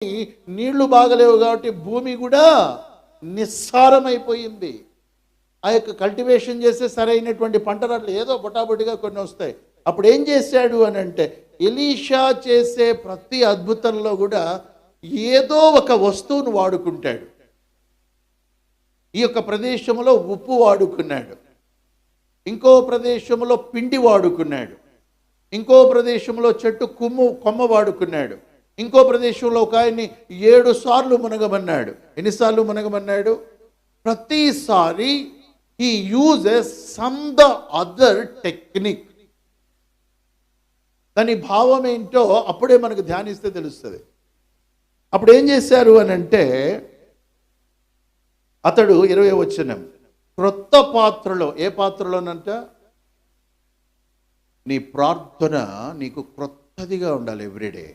నీళ్లు బాగలేవు కాబట్టి భూమి కూడా నిస్సారమైపోయింది. ఆ యొక్క కల్టివేషన్ చేస్తే సరైనటువంటి పంట రాట్లు, ఏదో బొటాబొటిగా కొన్ని వస్తాయి. అప్పుడు ఏం చేశాడు అని అంటే, ఎలీషా చేసే ప్రతి అద్భుతంలో కూడా ఏదో ఒక వస్తువును వాడుకుంటాడు. ఈ యొక్క ప్రదేశంలో ఉప్పు వాడుకున్నాడు, ఇంకో ప్రదేశంలో పిండి వాడుకున్నాడు, ఇంకో ప్రదేశంలో చెట్టు కొమ్మ వాడుకున్నాడు, ఇంకో ప్రదేశంలో ఒక ఆయన్ని 7 సార్లు మునగమన్నాడు. ఎన్నిసార్లు మునగమన్నాడు? ప్రతిసారి he uses some the other technique. దాని భావం ఏంటో అప్పుడే మనకు ధ్యానిస్తే తెలుస్తుంది. అప్పుడు ఏం చేశారు అని అంటే, అతడు 20వ వచనం, క్రొత్త పాత్రలో, ఏ పాత్రలోనంట? నీ ప్రార్థన నీకు క్రొత్తదిగా ఉండాలి ఎవ్రీడే.